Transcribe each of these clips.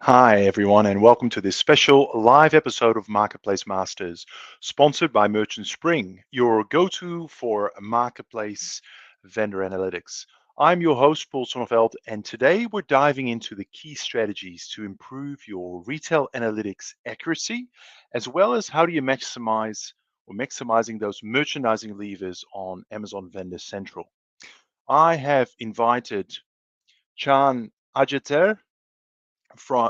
Hi, everyone, and welcome to this special live episode of Marketplace Masters, sponsored by Merchant Spring, your go to for marketplace vendor analytics. I'm your host, Paul Sonneveld, and today we're diving into the key strategies to improve your retail analytics accuracy, as well as how do you maximizing those merchandising levers on Amazon Vendor Central. I have invited Chan Ajeter,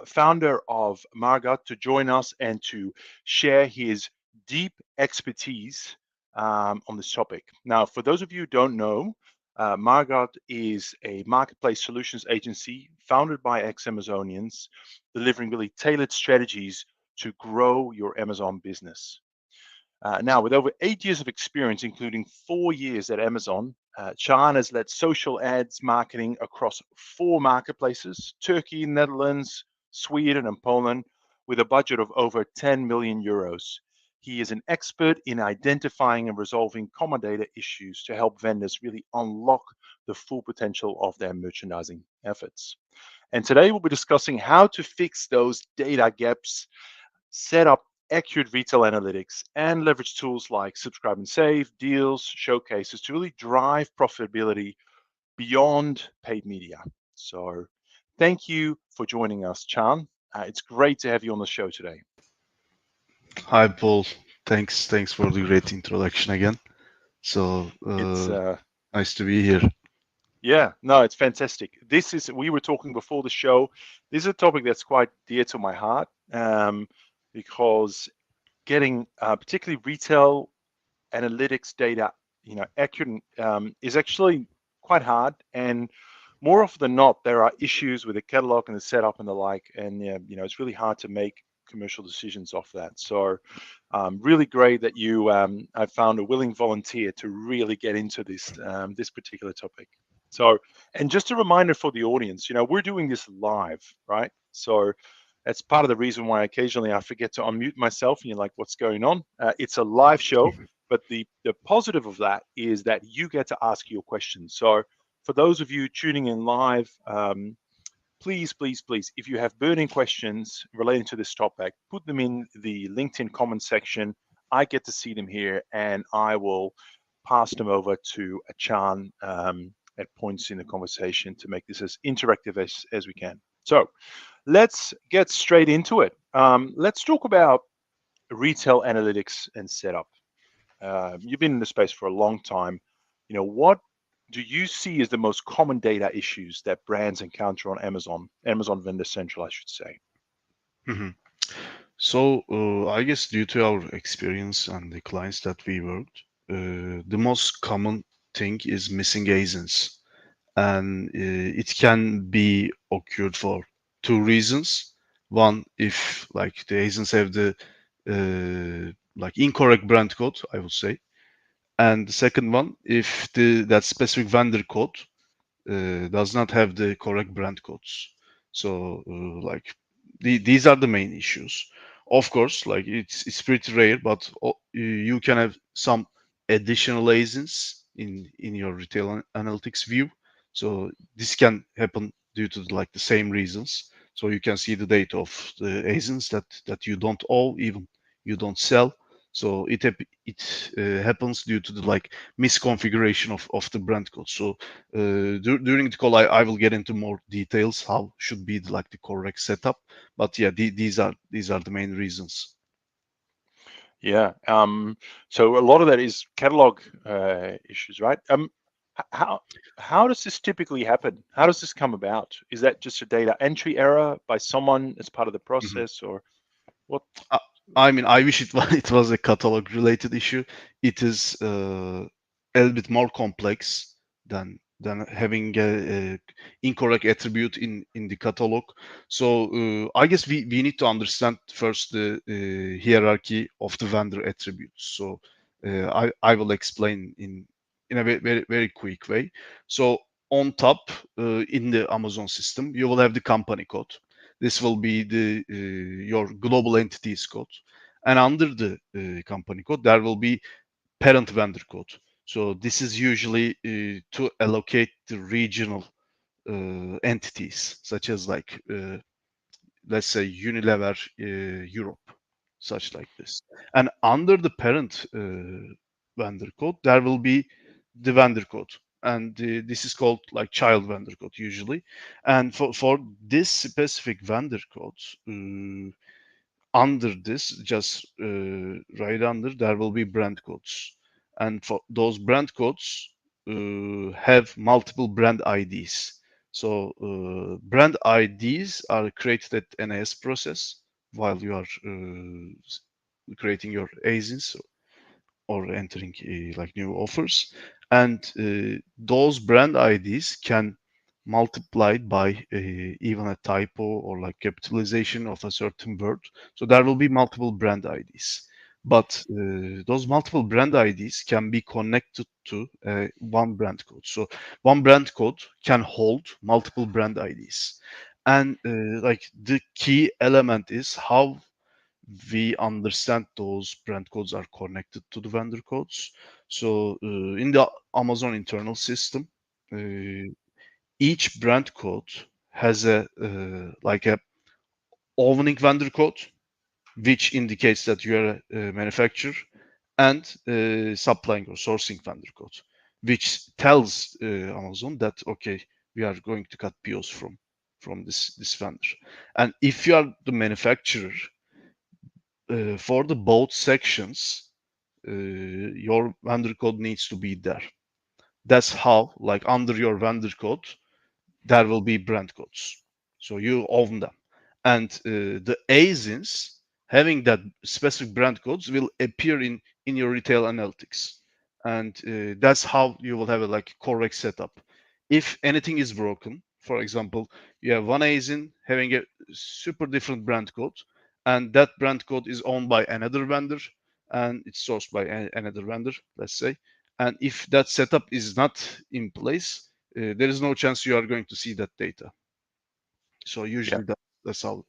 founder of Margot, to join us and to share his deep expertise on this topic. Now, for those of you who don't know, Margot is a marketplace solutions agency founded by ex-Amazonians, delivering really tailored strategies to grow your Amazon business. Now, with over 8 years of experience, including 4 years at Amazon, Chan has led social ads marketing across 4 marketplaces: Turkey, Netherlands, Sweden, and Poland, with a budget of over 10 million euros. He is an expert in identifying and resolving common data issues to help vendors really unlock the full potential of their merchandising efforts. And today we'll be discussing how to fix those data gaps, set up accurate retail analytics, and leverage tools like Subscribe and Save, deals, showcases to really drive profitability beyond paid media. So, thank you for joining us, Chan. It's great to have you on the show today. Hi, Paul. Thanks for the great introduction again. So It's nice to be here. Yeah, no, it's fantastic. We were talking before the show. This is a topic that's quite dear to my heart, because getting particularly retail analytics data, accurate, is actually quite hard. And more often than not, there are issues with the catalog and the setup and the like. And it's really hard to make commercial decisions off that. So, really great that I found a willing volunteer to really get into this particular topic. So, and just a reminder for the audience, we're doing this live, right? So that's part of the reason why occasionally I forget to unmute myself and you're like, what's going on? It's a live show, but the positive of that is that you get to ask your questions. So for those of you tuning in live, please, please, please, if you have burning questions relating to this topic, put them in the LinkedIn comment section. I get to see them here and I will pass them over to Achan at points in the conversation to make this as interactive as we can. So let's get straight into it. Let's talk about retail analytics and setup. You've been in the space for a long time. What do you see as the most common data issues that brands encounter on Amazon Vendor Central, I should say? Mhm. So I guess due to our experience and the clients that we worked, the most common thing is missing ASINs, and it can be occurred for two reasons. One, if like the ASINs have the like incorrect brand code, I would say. And the second one, if the that specific vendor code does not have the correct brand codes. So like these are the main issues. Of course, like it's pretty rare, but you can have some additional ASINs in your retail analytics view. So this can happen due to like the same reasons. So you can see the data of the ASINs that you don't owe, even you don't sell. So it happens due to the like misconfiguration of the brand code. So during the call, I will get into more details how should be like the correct setup. But yeah, these are the main reasons. Yeah. So a lot of that is catalog issues, right? How how does this typically happen? How does this come about? Is that just a data entry error by someone as part of the Mhm. process, or what? I, I mean, I wish it was it was a catalog related issue. It is a little bit more complex than having a incorrect attribute in the catalog. So I guess we need to understand first the hierarchy of the vendor attributes. So I will explain in a very quick way. So on top in the Amazon system, you will have the company code. This will be the your global entities code, and under the company code there will be parent vendor code. So this is usually to allocate the regional entities, such as like let's say Unilever Europe, such like this. And under the parent vendor code, there will be the vendor code. And this is called like child vendor code usually. And for this specific vendor code, under this, just right under, there will be brand codes. And for those brand codes have multiple brand IDs. So brand IDs are created at NAS process while you are creating your ASINs or entering like new offers, and those brand IDs can multiplied by even a typo or like capitalization of a certain word. So there will be multiple brand IDs, but those multiple brand IDs can be connected to one brand code. So one brand code can hold multiple brand IDs, and like the key element is how we understand those brand codes are connected to the vendor codes. So in the Amazon internal system, each brand code has a like a owning vendor code, which indicates that you are a manufacturer, and supplying or sourcing vendor code, which tells Amazon that okay, we are going to cut POs from this vendor. And if you are the manufacturer, for the both sections, your vendor code needs to be there. That's how, like under your vendor code, there will be brand codes. So you own them. And the ASINs having that specific brand codes will appear in your retail analytics. And that's how you will have a like correct setup. If anything is broken, for example, you have one ASIN having a super different brand code, and that brand code is owned by another vendor and it's sourced by another vendor, let's say. And if that setup is not in place, there is no chance you are going to see that data. So Yeah. usually that's how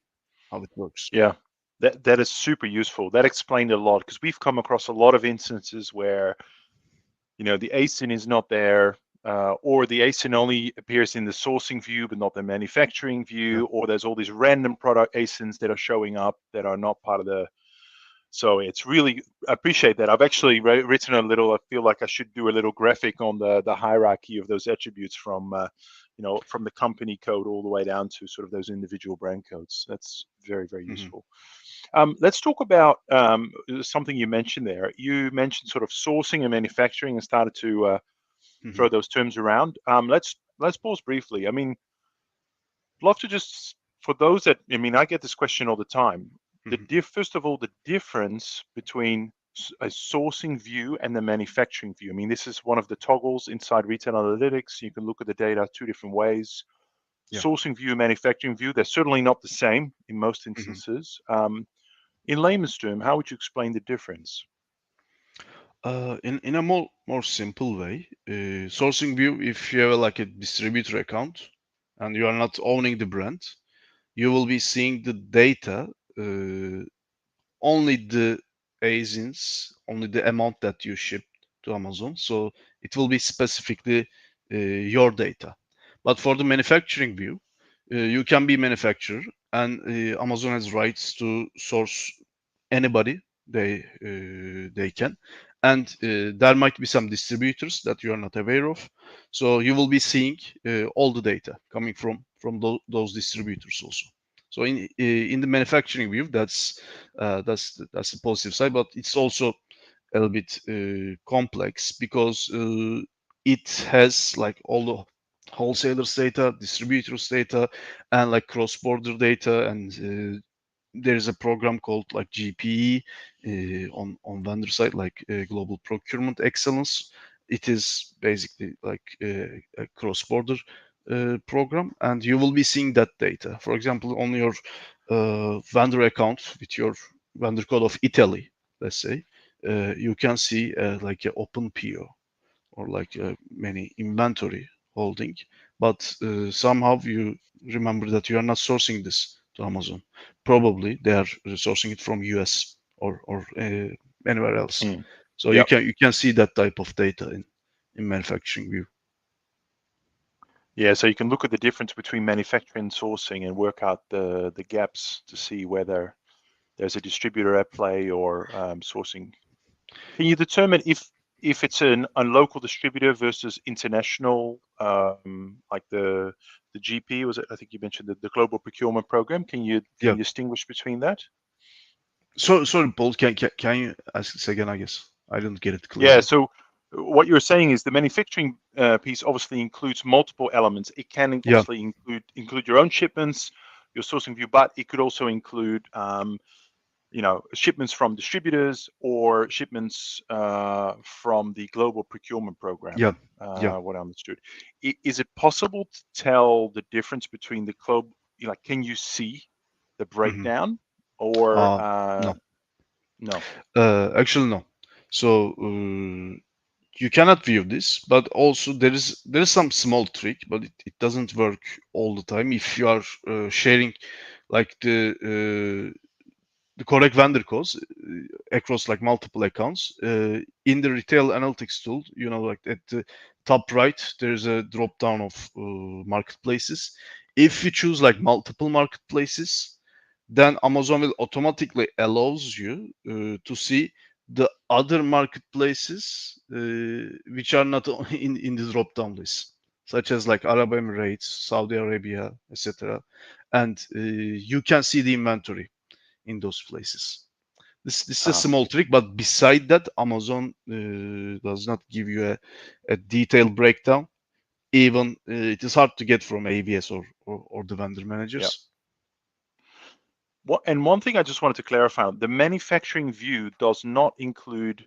it works. Yeah. That is super useful. That explained a lot because we've come across a lot of instances where, the ASIN is not there, or the ASIN only appears in the sourcing view but not the manufacturing Yeah. view, or there's all these random product ASINs that are showing up that are not part of the. So it's really, I appreciate that. I've actually written a little. I feel like I should do a little graphic on the hierarchy of those attributes from, from the company code all the way down to sort of those individual brand codes. That's very, very Hmm. useful. Let's talk about something you mentioned there. You mentioned sort of sourcing and manufacturing and started to Hmm. throw those terms around. Let's pause briefly. I mean, love to just, for those that, I mean, I get this question all the time. Hmm. First of all, the difference between a sourcing view and the manufacturing view. I mean, this is one of the toggles inside retail analytics. You can look at the data two different ways. Yeah. Sourcing view, manufacturing view, they're certainly not the same in most Hmm. instances. In layman's term, how would you explain the difference? In a more simple way, sourcing view, if you have like a distributor account and you are not owning the brand, you will be seeing the data, uh, only the ASINs, only the amount that you ship to Amazon. So it will be specifically your data. But for the manufacturing view, you can be manufacturer, and Amazon has rights to source anybody they can, and there might be some distributors that you are not aware of. So you will be seeing all the data coming from those distributors also. So in the manufacturing view, that's the positive side, but it's also a little bit complex because it has like all the wholesalers data, distributors data, and like cross-border data, and there is a program called like GPE on vendor side, like Global Procurement Excellence. It is basically like a cross-border program, and you will be seeing that data. For example, on your vendor account with your vendor code of Italy, let's say, you can see like an open PO or like many inventory holding, but somehow you remember that you are not sourcing this to Amazon. Probably they are sourcing it from US or anywhere else. Mm. So you Yep. can see that type of data in manufacturing view. Yeah, so you can look at the difference between manufacturing and sourcing and work out the gaps to see whether there's a distributor at play or sourcing. Can you determine if it's a local distributor versus international, like the GP, was it? I think you mentioned the global procurement program. Can Yeah. you distinguish between that? So sorry, Paul. Can you ask this again? I guess I didn't get it Yeah. clearly. So what you're saying is the manufacturing piece obviously includes multiple elements. It can Yeah. obviously include your own shipments, your sourcing view, but it could also include shipments from distributors or shipments from the global procurement program. Yeah. Yeah. What I understood. Is it possible to tell the difference between the club? Like, can you see the Hmm. breakdown, or No. no? Actually, no. So you cannot view this, but also there is some small trick, but it doesn't work all the time. If you are sharing like the correct vendor codes across like multiple accounts in the retail analytics tool, like at the top right there's a drop down of marketplaces. If you choose like multiple marketplaces, then Amazon will automatically allows you to see the other marketplaces which are not in the drop down list, such as like Arab Emirates, Saudi Arabia, etc. And you can see the inventory in those places. This is a Um, small trick, but beside that, Amazon does not give you a detailed breakdown. Even it is hard to get from ABS or the vendor yeah. managers. And one thing I just wanted to clarify: the manufacturing view does not include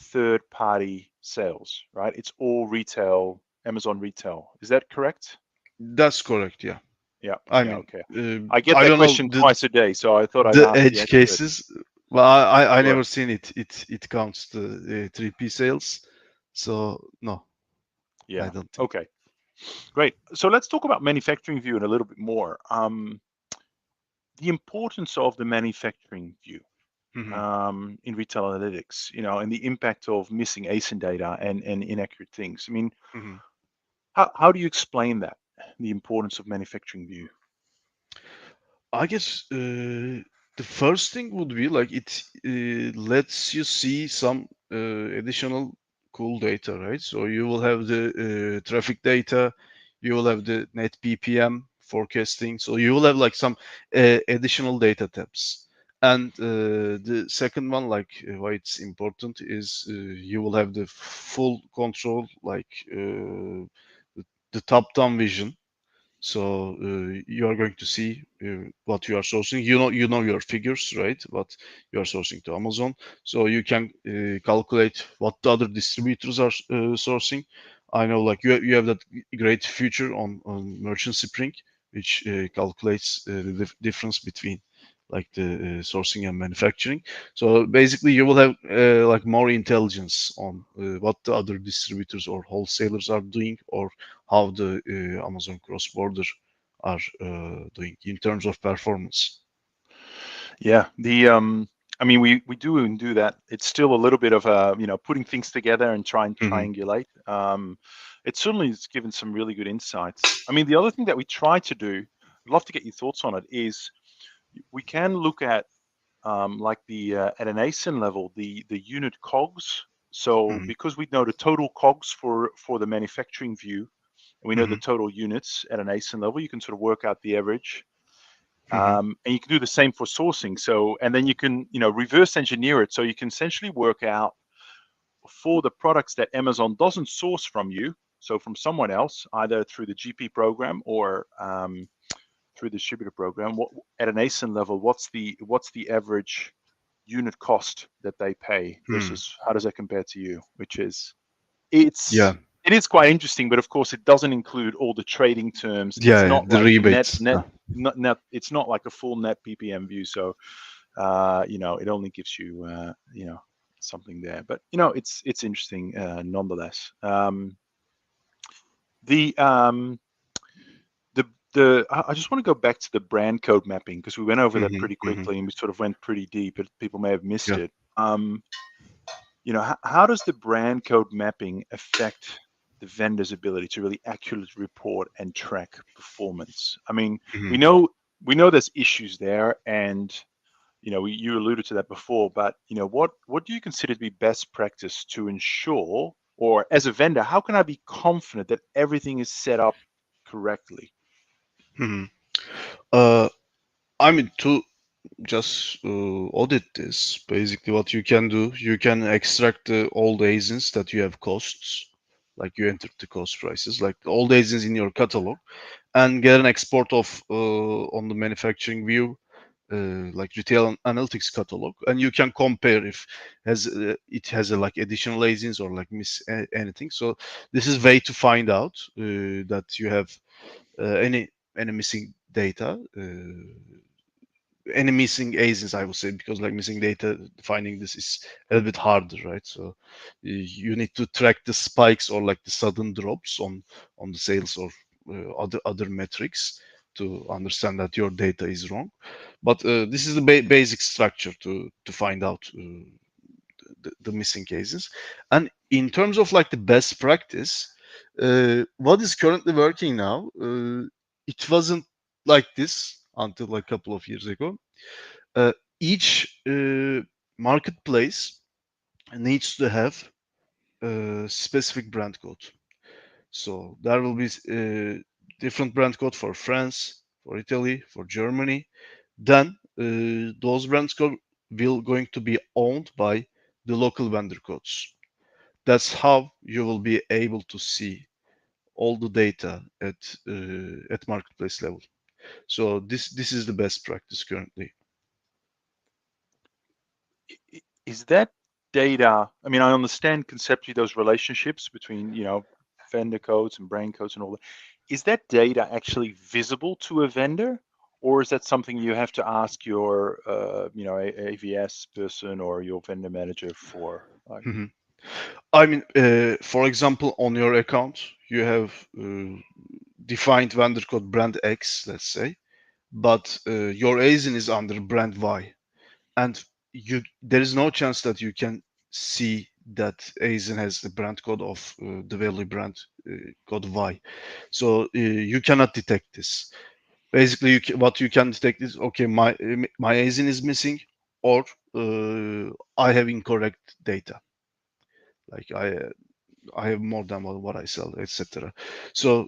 third-party sales, right? It's all retail, Amazon retail. Is that correct? That's correct. Yeah. Yeah. I Yeah. mean, Okay. I get I that don't know question twice a day, so I thought I'd the ask the edge expert. cases. Well, I Sure. never seen it. It counts the 3P sales. So no, I Yeah. don't think. Okay. Great. So let's talk about manufacturing view in a little bit more. The importance of the manufacturing view Hmm. in retail analytics, and the impact of missing ASIN data and inaccurate things. I mean, Hmm. how do you explain that, the importance of manufacturing view? I guess the first thing would be like it lets you see some additional cool data, right? So you will have the traffic data, you will have the net PPM forecasting. So you will have like some additional data tabs. And the second one, like why it's important, is you will have the full control, like the top-down vision. So you are going to see what you are sourcing. You know your figures, right? What you are sourcing to Amazon. So you can calculate what the other distributors are sourcing. I know, like you have that great feature on Merchant Spring, which calculates the difference between like the sourcing and manufacturing. So basically, you will have like more intelligence on what the other distributors or wholesalers are doing, or how the Amazon cross border are doing in terms of performance. Yeah, I mean, we do that. It's still a little bit of putting things together and try and Hmm. triangulate. It certainly has given some really good insights. I mean, the other thing that we try to do, I'd love to get your thoughts on it, is we can look at like at an ASIN level, the unit COGS. So Hmm. because we know the total COGS for the manufacturing view, and we know the Hmm. total units at an ASIN level, you can sort of work out the average. Hmm. And you can do the same for sourcing. So, and then you can, reverse engineer it. So you can essentially work out for the products that Amazon doesn't source from you, so from someone else, either through the GP program or through the distributor program, what at an ASIN level, what's the average unit cost that they pay Hmm. versus how does that compare to you? Which is Yeah, it is quite interesting, but of course it doesn't include all the trading terms. It's yeah, not the like the net rebates. net not net. It's not like a full net PPM view. So it only gives you something there. But it's interesting nonetheless. The the I just want to go back to the brand code mapping because we went over that Hmm. pretty Hmm. quickly and we sort of went pretty deep, but people may have missed Yeah. it. How does the brand code mapping affect? the vendor's ability to really accurately report and track performance? I mean, we Mhm. know we know there's issues there, and you alluded to that before, but what do you consider to be best practice to ensure, or as a vendor, how can I be confident that everything is set up correctly? Mhm. Uh, I mean, to just audit this, basically what you can do, you can extract all the ASINs that you have costs, like you entered the cost prices, like all the ASINs in your catalog, and get an export of on the manufacturing view, like retail analytics catalog, and you can compare if it has a, like additional ASINs or like miss anything. So this is way to find out that you have any missing data. Any missing ASINs, I would say, because like missing data, finding this is a little bit harder, right? So you need to track the spikes or like the sudden drops on the sales or other metrics to understand that your data is wrong. But this is the basic structure to find out the missing cases. And in terms of like the best practice, what is currently working now, it wasn't like this until like a couple of years ago. Each marketplace needs to have a specific brand code. So there will be different brand code for France, for Italy, for Germany. Then those brand code will going to be owned by the local vendor codes. That's how you will be able to see all the data at marketplace level. So this is the best practice currently. Is that data? I mean, I understand conceptually those relationships between, vendor codes and brand codes and all that. Is that data actually visible to a vendor, or is that something you have to ask your, AVS person or your vendor manager for? Like, Mhm. I mean, for example, on your account, you have defined vendor code brand X, let's say, but your ASIN is under brand Y, and there is no chance that you can see that ASIN has the brand code of the value brand code Y. So you cannot detect this. Basically, what you can detect is, okay, my ASIN is missing, or I have incorrect data. Like I have more than what I sell, etc. So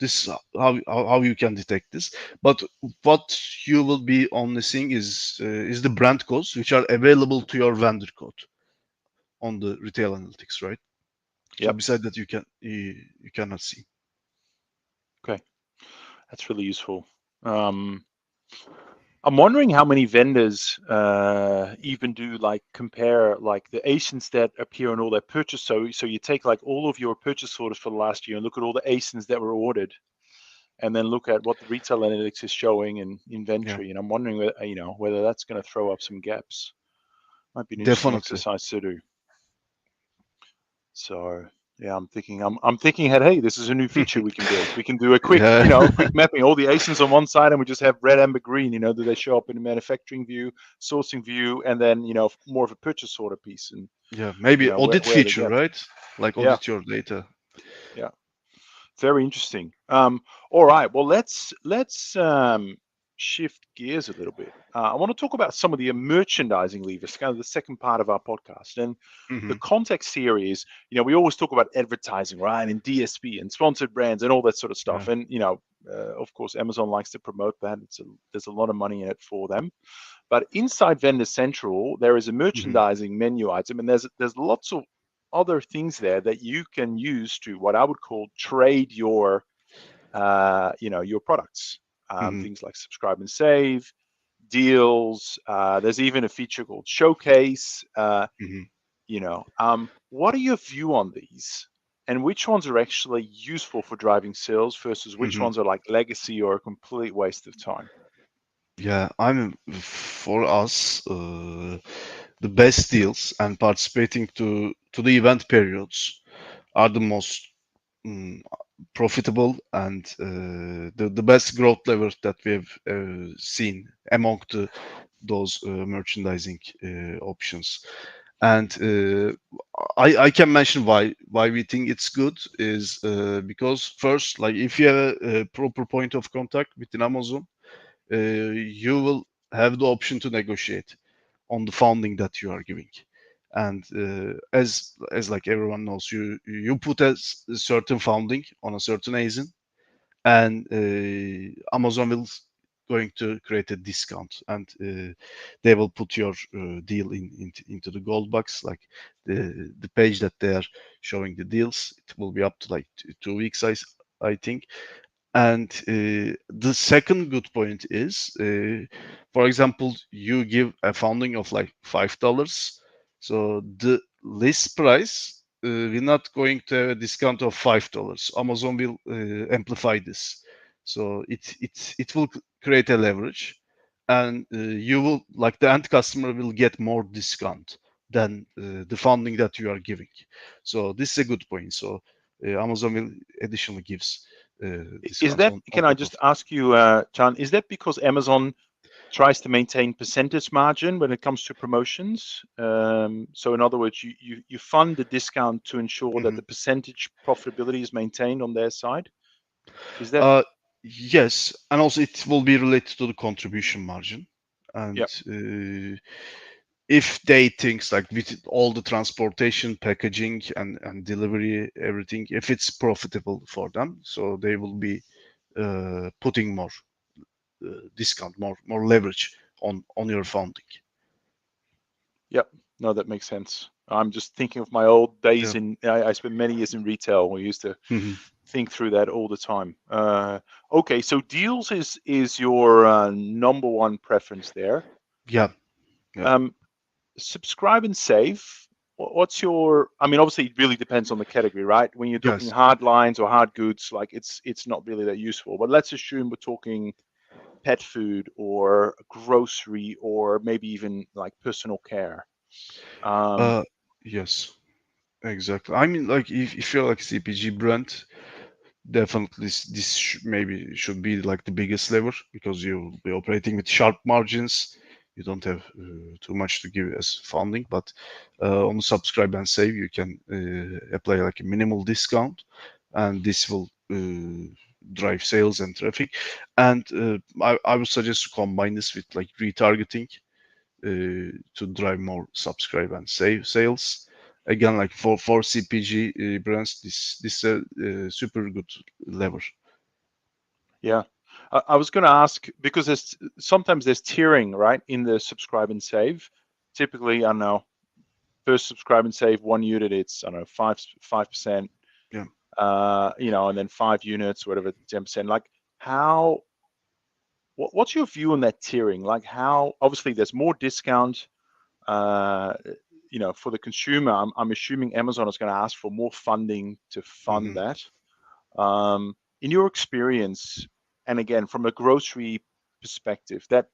this is how you can detect this. But what you will be only seeing is the brand codes which are available to your vendor code on the retail analytics, right? So yep, beside that, you cannot see. okay, that's really useful. Um, I'm wondering how many vendors even do like compare like the ASINs that appear on all their purchase. So you take like all of your purchase orders for the last year and look at all the ASINs that were ordered, and then look at what the retail analytics is showing in Yeah, inventory. And I'm wondering whether that's going to throw up some gaps. Might be an interesting definitely. exercise to do. So yeah, I'm thinking ahead. Hey, this is a new feature we can build. We can do a quick, Yeah, quick mapping. All the ASINs on one side, and we just have red, amber, green. Do they show up in the manufacturing view, sourcing view, and then more of a purchase order piece, and yeah. Maybe where audit where are the feature, gaps? right? Like Yeah, audit your data. yeah. Very interesting. All right. Well, let's shift gears a little bit. I want to talk about some of the merchandising levers, kind of the second part of our podcast. And the Hmm. context here is, we always talk about advertising, right, and DSP and sponsored brands and all that sort of Yeah. stuff. And of course, Amazon likes to promote that. There's a lot of money in it for them. But inside Vendor Central, there is a Hmm. merchandising menu item, and there's lots of other things there that you can use to what I would call trade your products. Hmm. Things like subscribe and save, deals. There's even a feature called Showcase. Hmm. What are your view on these? And which ones are actually useful for driving sales versus which Hmm. ones are like legacy or a complete waste of time? Yeah, I mean, for us, the best deals and participating to the event periods are the most mm, profitable and the best growth levers that we have seen among those merchandising options. And I can mention why we think it's good is because first, like if you have a proper point of contact within Amazon, you will have the option to negotiate on the funding that you are giving. And as like everyone knows, you put a certain funding on a certain ASIN, and Amazon will going to create a discount, and they will put your deal into the gold box, like the page that they are showing the deals. It will be up to like 2 weeks, I think. And the second good point is, for example, you give a funding of like $5, so the list price we're not going to have a discount of $5. Amazon will amplify this, so it will create a leverage, and you will like the end customer will get more discount than the funding that you are giving. So this is a good point. So Amazon will additionally gives Is discounts that, on can I top of. just ask you, Chan, is that because Amazon tries to maintain percentage margin when it comes to promotions? So in other words, you fund the discount to ensure that Mhm. the percentage profitability is maintained on their side. Is that? Uh, yes, and also it will be related to the contribution margin. And Yeah, if they things like with all the transportation, packaging, and delivery, everything, if it's profitable for them, so they will be putting more discount, more leverage on your funding. yeah. No, that makes sense. I'm just thinking of my old days Yeah. in, I spent many years in retail. We used to Mhm. think through that all the time. Okay, so deals is your number one preference there. Yeah. Yeah. Um, Subscribe and save. What's your? I mean, obviously, it really depends on the category, right? When you're talking Yes. hard lines or hard goods, like it's not really that useful. But let's assume we're talking pet food or grocery or maybe even like personal care. Um, Uh, yes. Exactly. I mean, like if you're like CPG brand, definitely this maybe should be like the biggest lever because you'll be operating with sharp margins. You don't have too much to give as funding, but on the subscribe and save, you can apply like a minimal discount, and this will drive sales and traffic. And I would suggest to combine this with like retargeting to drive more subscribe and save sales. Again, like for CPG brands, this is a super good lever. yeah, I was going to ask because there's sometimes there's tiering, right, in the subscribe and save. Typically, I don't know, first subscribe and save 1 unit, it's I don't know 5%, Yeah. and then 5 units, whatever, 10%. Like how, what's your view on that tiering? Like how, obviously there's more discount, uh, for the consumer. I'm assuming Amazon is going to ask for more funding to fund Hmm. that. In your experience, and again from a grocery perspective, that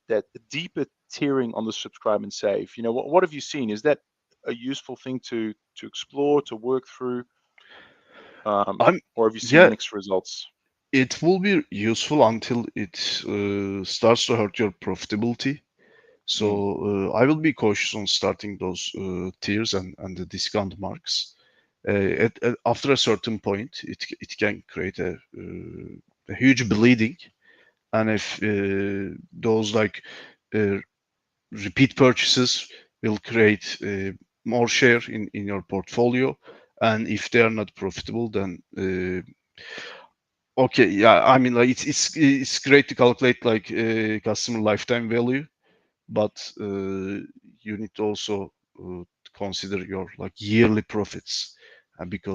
deeper tiering on the subscribe and save, what have you seen? Is that a useful thing to explore, to work through, I'm or have you seen Yeah, mixed results? it will be useful until it starts to hurt your profitability. So Mm, I will be cautious on starting those tiers and the discount marks. After a certain point, it can create a huge bleeding, and if those like uh, repeat purchases will create more share in your portfolio, and if they are not profitable, then okay, yeah, I mean, like it's great to calculate like customer lifetime value, but you need to also consider your like yearly profits,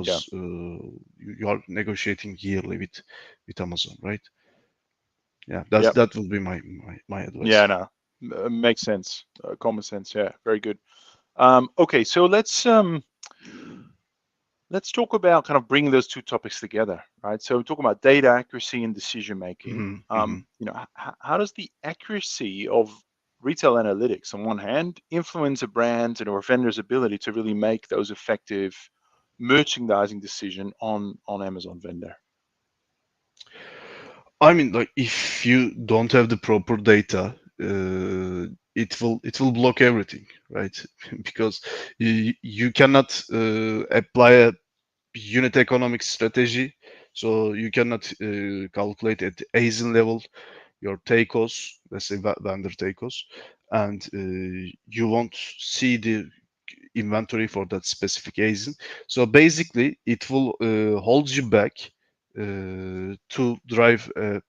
yeah, because you are negotiating yearly with Amazon, right? Yeah, yeah, that would be my yeah. advice. No, makes sense. Common sense. Yeah, very good. Okay, so let's talk about kind of bringing those two topics together, right? So we're talking about data accuracy and decision making. Hmm. Hmm. How does the accuracy of retail analytics, on one hand, influence a brand and or a vendor's ability to really make those effective merchandising decision on Amazon vendor? I mean, like if you don't have the proper data, it will block everything, right? Because you cannot apply a unit economics strategy, so you cannot calculate at ASIN level your TACOs, let's say vendor TACOs, and you won't see the inventory for that specific ASIN. So basically, it will hold you back to drive a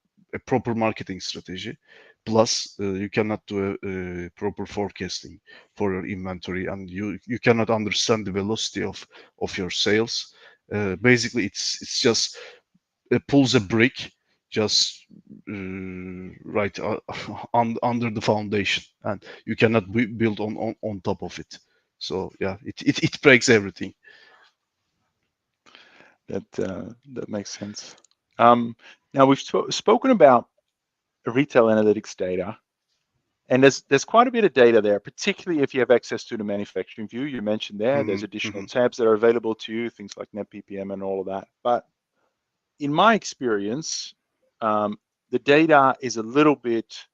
proper marketing strategy. Plus, you cannot do a proper forecasting for your inventory, and you cannot understand the velocity of your sales. Basically, it's just it pulls a brick just right under the foundation, and you cannot build on top of it. So yeah, it breaks everything. That makes sense. Um, Now we've spoken about retail analytics data, and there's quite a bit of data there, particularly if you have access to the manufacturing view. You mentioned there's Hmm. additional Hmm. tabs that are available to you, things like net ppm and all of that. But in my experience, um, the data is a little bit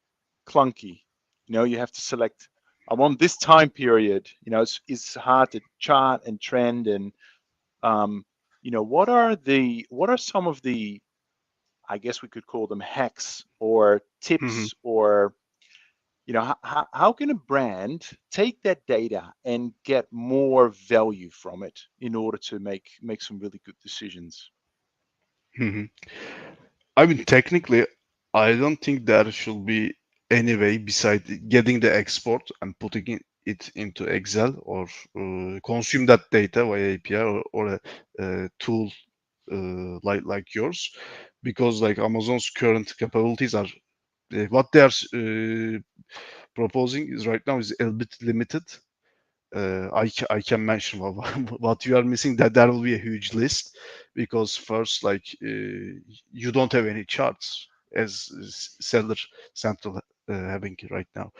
clunky. You have to select. I want this time period. It's hard to chart and trend and um, what are some of the, I guess we could call them hacks or Hmm. tips, or how can a brand take that data and get more value from it in order to make some really good decisions? Hmm. I mean, technically, I don't think there should be any way beside getting the export and putting it into Excel, or consume that data via API, or a tool like yours, because like Amazon's current capabilities are what they are proposing is right now is a bit limited. I can mention what you are missing. That there will be a huge list, because first, like you don't have any charts as Seller Central having right now.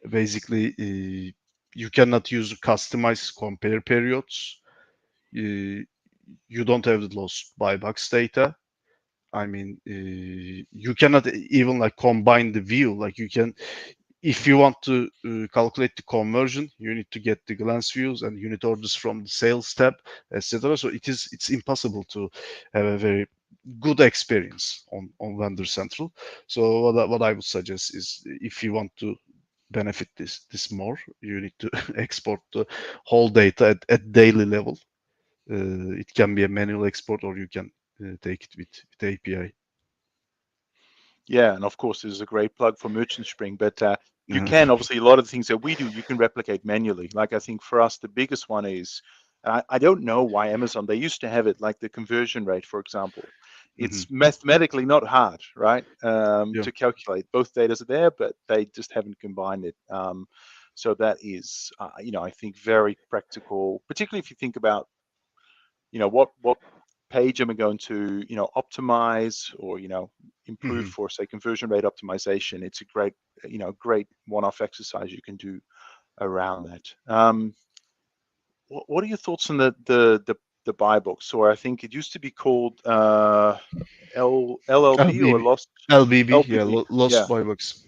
Basically, you cannot use customized compare periods. Uh, you don't have the lost buy box data. I mean, you cannot even like combine the view. Like you can, if you want to calculate the conversion, you need to get the glance views and unit orders from the sales tab, etc. So it's impossible to have a very good experience on Vendor Central. So what I would suggest is, if you want to benefit this more, you need to export the whole data at daily level. It can be a manual export, or you can take it with API. Yeah, and of course, this is a great plug for Merchant Spring, but you Uh, can obviously a lot of the things that we do, you can replicate manually. Like I think for us, the biggest one is, I don't know why Amazon, they used to have it like the conversion rate, for example. mhm. It's mathematically not hard, right? Yeah. To calculate. Both datas are there, but they just haven't combined it. So that is, I think very practical, particularly if you think about what page am I going to optimize or improve Mhm. for, say, conversion rate optimization. It's a great one-off exercise you can do around that. What are your thoughts on the buy box, or I think it used to be called LLB or LBB. lost LBB, yeah, LBB? lost Yeah, buy box.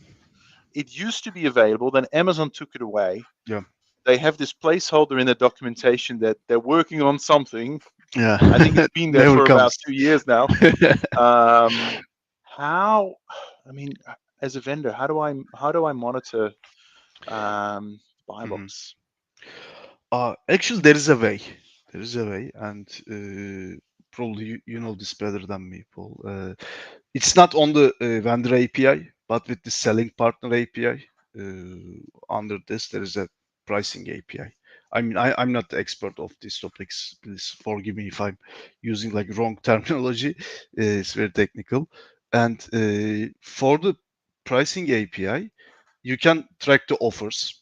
it used to be available, then Amazon took it away. Yeah. They have this placeholder in the documentation that they're working on something. Yeah. I think it's been there Never for about comes. 2 years now. Um, how, I mean, as a vendor, how do I monitor buy Mhm. box? Actually, there is a way. There is a way, and probably you know this better than me, Paul. It's not on the vendor API, but with the selling partner API. Under this, there is a pricing API. I mean, I'm not the expert of these topics. Please forgive me if I'm using like wrong terminology. It's very technical. And for the pricing API, you can track the offers.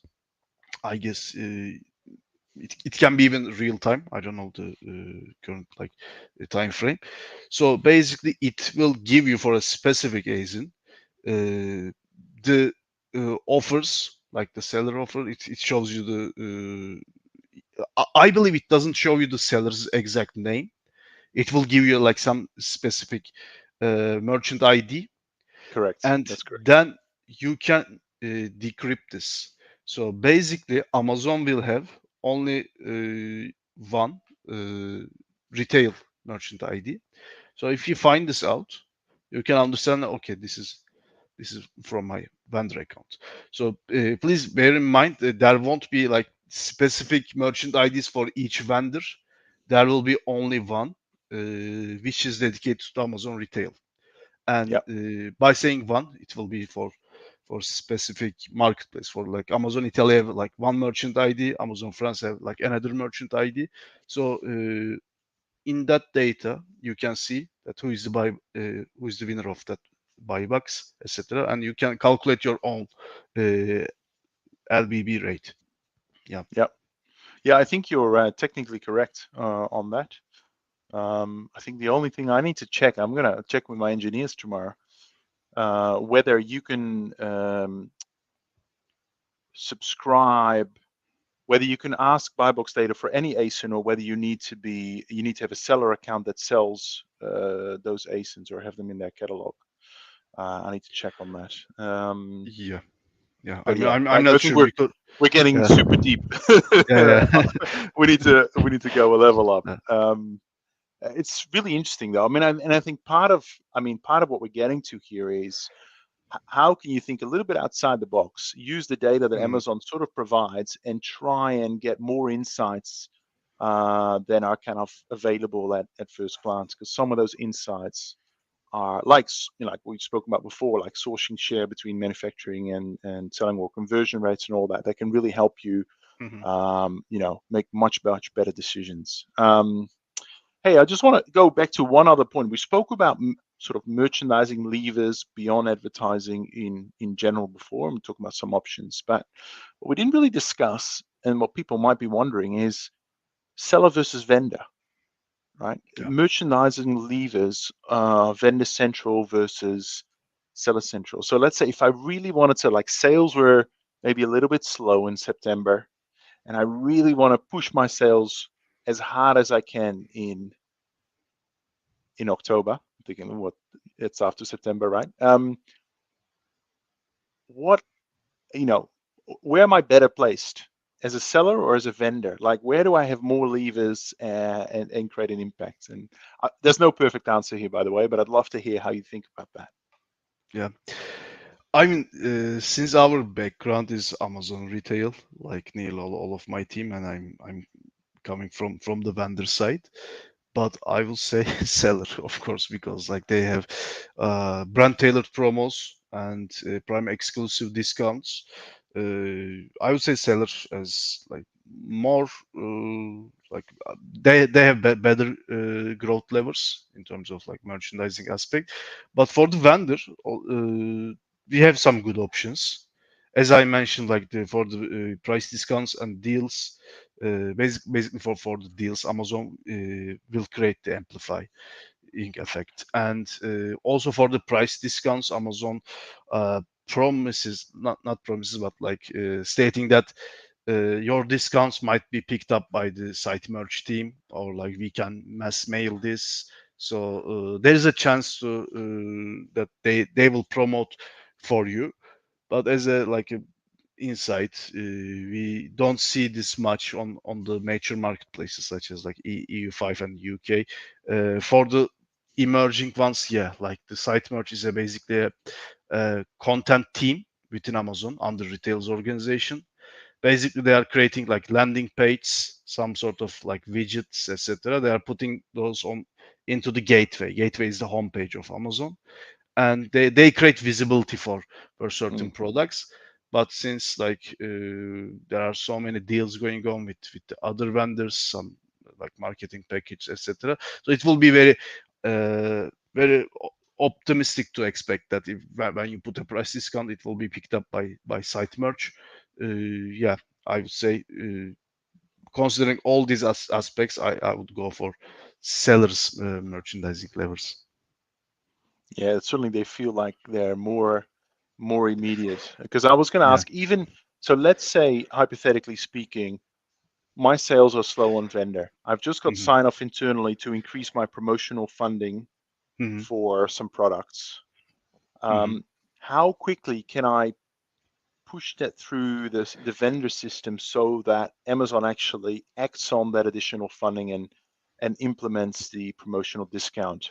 I guess it can be even real time. I don't know the current like time frame. So basically, it will give you for a specific ASIN the offers, like the seller offer. It shows you the. I believe it doesn't show you the seller's exact name. It will give you like some specific merchant ID, Correct. and That's correct. then you can. decrypt this. So basically, Amazon will have only one retail merchant ID. So if you find this out, you can understand, okay, this is from my vendor account. So please bear in mind that there won't be like specific merchant IDs for each vendor. There will be only one, which is dedicated to Amazon retail. And Yep. by saying one, it will be for specific marketplace. For like Amazon Italy have like one merchant ID, Amazon France have like another merchant ID. So in that data, you can see that who is the winner of that buy box, etc. And you can calculate your own LBB rate. Yeah, Yep. Yeah, I think you're technically correct on that. I think the only thing I need to check, I'm going to check with my engineers tomorrow, whether you can subscribe, whether you can ask buy box data for any ASIN, or whether you need to have a seller account that sells those ASINs or have them in their catalog. I need to check on that. yeah, yeah. I But mean, yeah, I'm I not think sure because we're getting yeah, super deep. yeah, We need to go a level up. yeah, It's really interesting though. I mean, and I think part of what we're getting to here is how can you think a little bit outside the box, use the data that mhm, Amazon sort of provides, and try and get more insights than are kind of available at first glance? Because some of those insights are like, like we spoke about before, like sourcing share between manufacturing and selling, or conversion rates and all that. That can really help you, mhm, make much better decisions. Hey, I just want to go back to one other point. We spoke about sort of merchandising levers beyond advertising in general before, and we talked about some options, but what we didn't really discuss, and what people might be wondering, is seller versus vendor, right? yeah, Merchandising levers, vendor central versus seller central. So let's say if I really wanted to, like, sales were maybe a little bit slow in September, and I really want to push my sales as hard as I can in October. I'm thinking what it's after September, right? What you know, where am I better placed, as a seller or as a vendor? Like, where do I have more levers and create an impact? And there's no perfect answer here, by the way, but I'd love to hear how you think about that. yeah. I mean, since our background is Amazon retail, like nearly all of my team, and I'm coming from the vendor side, but I will say seller, of course, because like they have brand tailored promos and prime exclusive discounts. I would say seller as like more like they have better growth levers in terms of like merchandising aspect, but for the vendor, we have some good options. As I mentioned, like for the price discounts and deals, basically for the deals, Amazon will create the amplifying effect, and also for the price discounts, Amazon promises, not promises, but like stating that your discounts might be picked up by the site merch team, or like we can mass mail this. So there is a chance to that they will promote for you, but as a like a insight, we don't see this much on the major marketplaces such as like EU5 and UK. For the emerging ones, yeah, like the site merch is basically a content team within Amazon under retails organization. Basically, they are creating like landing page, some sort of like widgets, etc. They are putting those on into the gateway. Gateway is the homepage of Amazon, and they create visibility for certain Mm. products. But since like there are so many deals going on with the other vendors, some like marketing package, etc., so it will be very optimistic to expect that if when you put a price discount, it will be picked up by site merch. Yeah, I would say considering all these aspects, I would go for sellers merchandising levers. Yeah, certainly they feel like they're more immediate. Because I was going to Yeah. ask, even so, let's say hypothetically speaking, my sales are slow on vendor. I've just got Hmm. sign off internally to increase my promotional funding Hmm. for some products. Hmm. Um, how quickly can I push that through the vendor system so that Amazon actually acts on that additional funding and implements the promotional discount.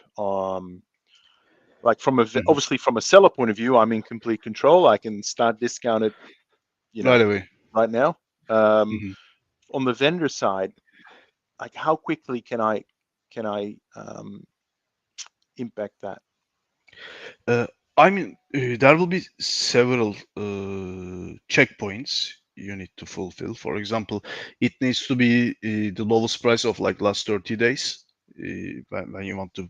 Like Mhm. obviously from a seller point of view, I'm in complete control. I can start discounted, you know, Right away. right now. Um, Mhm. on the vendor side, like how quickly can I impact that? Uh, there will be several checkpoints you need to fulfill. For example, it needs to be the lowest price of like last 30 days when you want to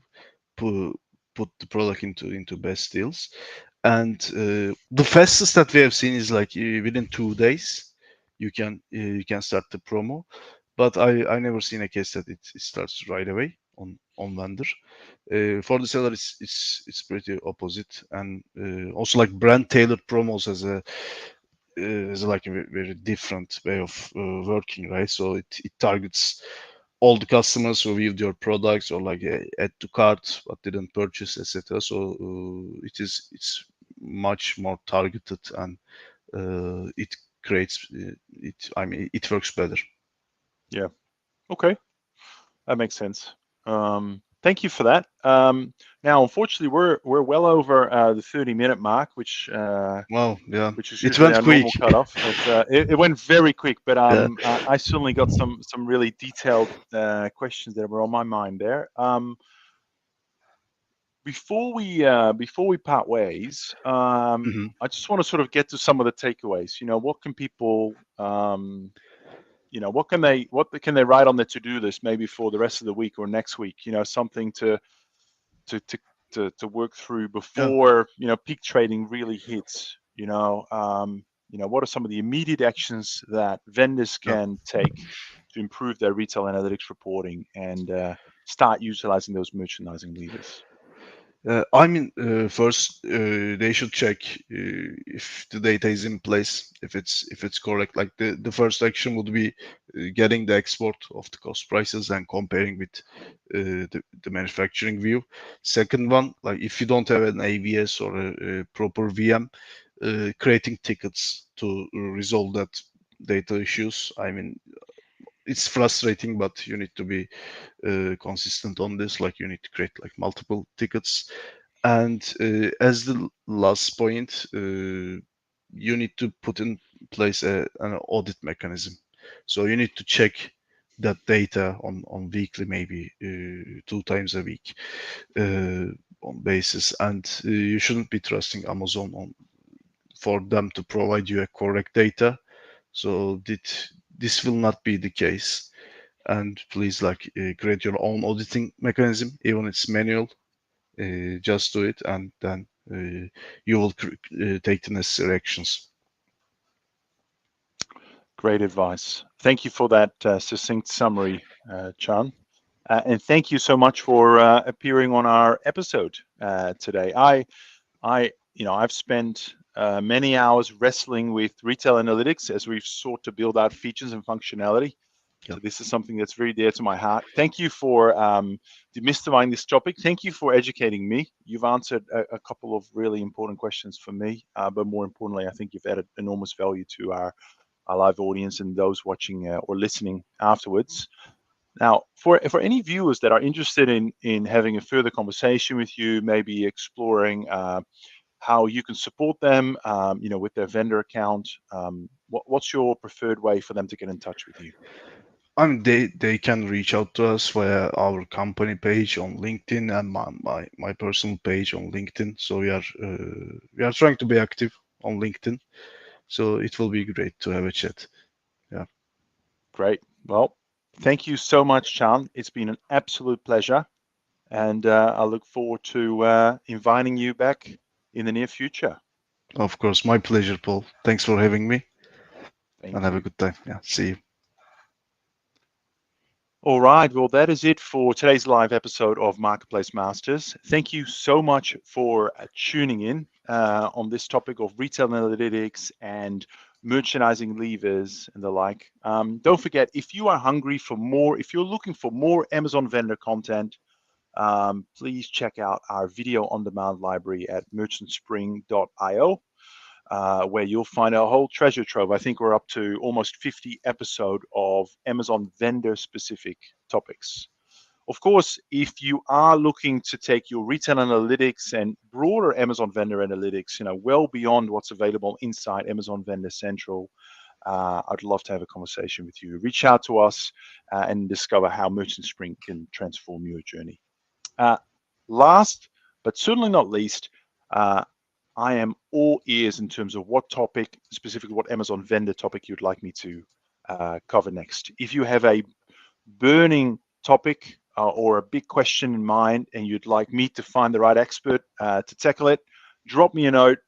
put the product into best deals. And the fastest that we have seen is like within 2 days you can start the promo. But I never seen a case that it starts right away on vendor. For the seller, it's pretty opposite, and also like brand tailored promos as like a very different way of working, right? So it targets all the customers who viewed your products or like add to cart but didn't purchase, etc. So it's much more targeted and it creates it. I mean, it works better. Yeah. Okay. That makes sense. Thank you for that. Now, unfortunately, we're well over the 30-minute mark, Wow, yeah, which is it usually went our quick. normal cutoff. It went very quick, but Yeah. I certainly got some really detailed questions that were on my mind there. Before we part ways, Mhm. I just want to sort of get to some of the takeaways. What can people what can they write on their to-do list maybe for the rest of the week or next week, something to to to work through Yeah. before peak trading really hits. What are some of the immediate actions that vendors Yeah. can take to improve their retail analytics reporting and start utilizing those merchandising levers? First, they should check if the data is in place, if it's correct. Like the first action would be getting the export of the cost prices and comparing with the manufacturing view. Second one, like if you don't have an AVS or a proper VM, creating tickets to resolve that data issues. I mean, it's frustrating, but you need to be consistent on this. Like you need to create like multiple tickets. And as the last point, you need to put in place an audit mechanism. So you need to check that data on weekly, maybe 2 times a week on basis. And you shouldn't be trusting Amazon on for them to provide you a correct data. So this will not be the case. And please like create your own auditing mechanism, even it's manual. Just do it, and then you will take the necessary actions. Great advice. Thank you for that succinct summary, Chan. And thank you so much for appearing on our episode today. I've spent many hours wrestling with retail analytics as we've sought to build out features and functionality. Yeah, So this is something that's very dear to my heart. Thank you for demystifying this topic. Thank you for educating me. You've answered a couple of really important questions for me, but more importantly, I think you've added enormous value to our live audience and those watching or listening afterwards. Now, for any viewers that are interested in having a further conversation with you, maybe exploring how you can support them, with their vendor account, what's your preferred way for them to get in touch with you? I mean they can reach out to us via our company page on LinkedIn and my personal page on LinkedIn. So we are trying to be active on LinkedIn. So it will be great to have a chat. Yeah, Great. Well, thank you so much, Chan. It's been an absolute pleasure, and I look forward to inviting you back in the near future. of course, my pleasure, Paul. Thanks for having me, and Thank have a you. good time. Yeah, see you. All right. Well, that is it for today's live episode of Marketplace Masters. Thank you so much for tuning in on this topic of retail analytics and merchandising levers and the like. Don't forget, if you are hungry for more, if you're looking for more Amazon vendor content, please check out our video on demand library at merchantspring.io. where you'll find a whole treasure trove. I think we're up to almost 50 episode of Amazon vendor specific topics. Of course, if you are looking to take your retail analytics and broader Amazon vendor analytics, well beyond what's available inside Amazon Vendor Central, I'd love to have a conversation with you. Reach out to us and discover how Merchant Spring can transform your journey. Uh, Last, but certainly not least, uh, I am all ears in terms of what topic, specifically what Amazon vendor topic you'd like me to cover next. If you have a burning topic or a big question in mind and you'd like me to find the right expert to tackle it, drop me a note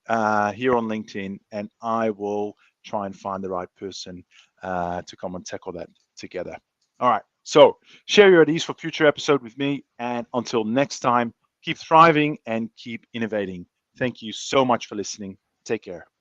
here on LinkedIn and I will try and find the right person to come and tackle that together. All right. So share your ideas for future episode with me. And until next time, keep thriving and keep innovating. Thank you so much for listening. Take care.